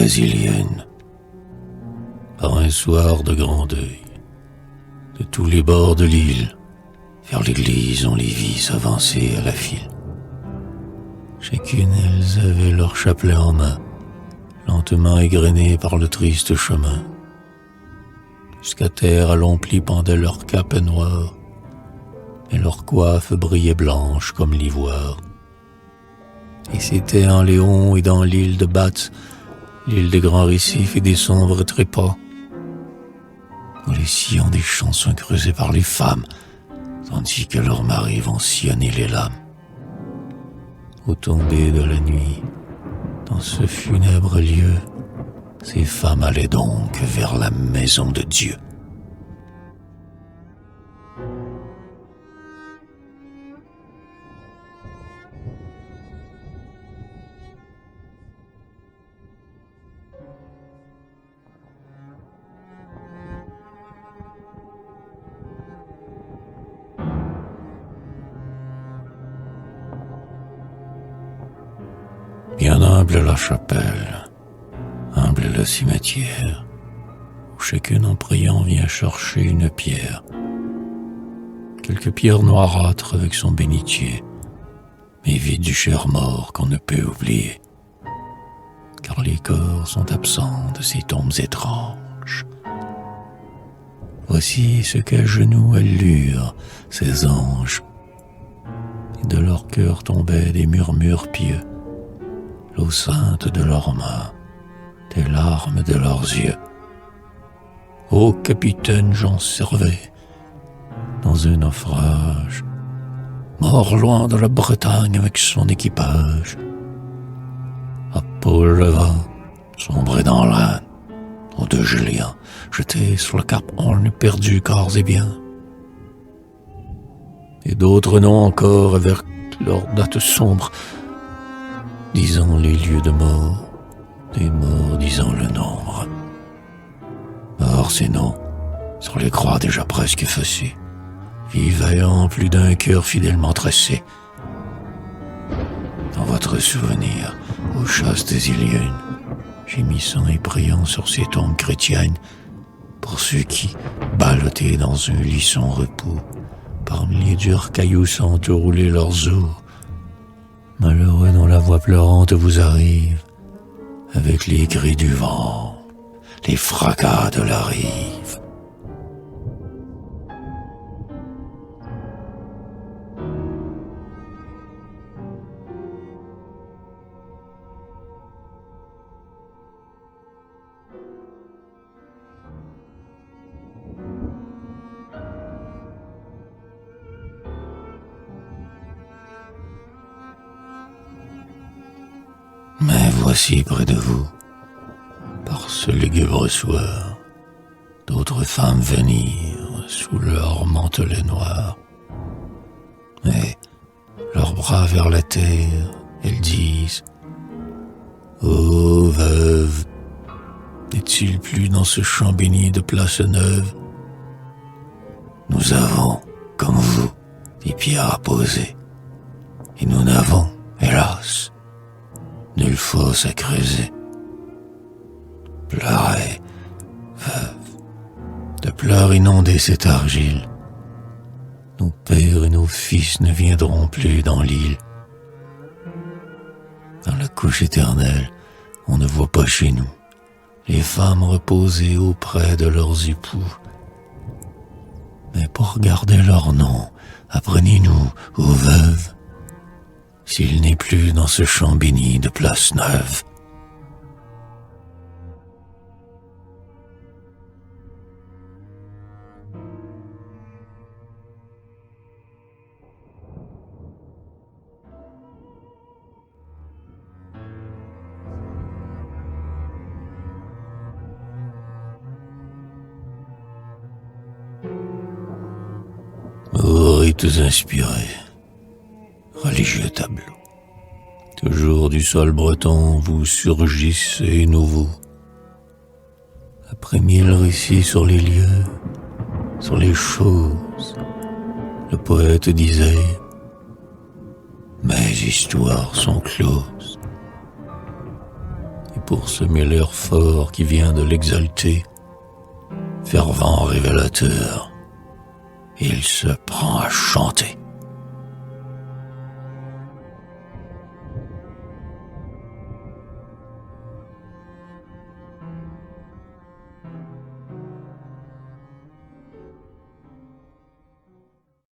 brésilienne. Par un soir de grand deuil, de tous les bords de l'île, vers l'église on les vit s'avancer à la file. Chacune elles avaient leur chapelet en main, lentement égrenées par le triste chemin. Jusqu'à terre à longs plis pendaient leurs capes noires, et leurs coiffes brillaient blanches comme l'ivoire. Et c'était en Léon et dans l'île de Batz, l'île des grands récifs et des sombres trépas, où les sillons des champs sont creusés par les femmes, tandis que leurs maris vont sillonner les lames. Au tomber de la nuit, dans ce funèbre lieu, ces femmes allaient donc vers la maison de Dieu. Bien humble la chapelle, humble le cimetière, où chacune en priant vient chercher une pierre. Quelques pierres noirâtres avec son bénitier, mais vides du cher mort qu'on ne peut oublier, car les corps sont absents de ces tombes étranges. Voici ce qu'à genoux elles lurent, ces anges, et de leur cœur tombaient des murmures pieux, l'eau sainte de leurs mains, des larmes de leurs yeux. Ô capitaine Jean Servet, dans un naufrage, mort loin de la Bretagne avec son équipage, à Paul Levant, sombré dans l'Inde, aux deux Julien, jetés sur le cap, on eût perdu corps et biens. Et d'autres noms encore avec leurs dates sombres, disant les lieux de mort, des morts disant le nombre. Or ces noms, sur les croix déjà presque effacées, vivaient en plus d'un cœur fidèlement tracé. Dans votre souvenir, aux chastes îles, gémissant et priant sur ces tombes chrétiennes, pour ceux qui, ballottés dans un lit sans repos, parmi les durs cailloux sentent rouler leurs os, malheureux dont la voix pleurante vous arrive, avec les cris du vent, les fracas de la rive. Mais voici près de vous, par ce lugubre soir, d'autres femmes venir sous leur mantelet noir. Et, leurs bras vers la terre, elles disent « Ô veuve, n'est-il plus dans ce champ béni de place neuve? Nous avons, comme vous, des pierres à poser, et nous n'avons, hélas, nulle fosse à creuser. Pleurez, veuve, de pleurs inonder cette argile. Nos pères et nos fils ne viendront plus dans l'île. Dans la couche éternelle, on ne voit pas chez nous les femmes reposées auprès de leurs époux. Mais pour garder leur nom, apprenez-nous, ô veuve, s'il n'est plus dans ce champ béni de place neuve. Ô rites inspirés, religieux tableaux, toujours du sol breton vous surgissez nouveau. Après 1000 récits sur les lieux, sur les choses, le poète disait « Mes histoires sont closes ». Et pour semer l'air fort qui vient de l'exalter. Fervent révélateur, il se prend à chanter.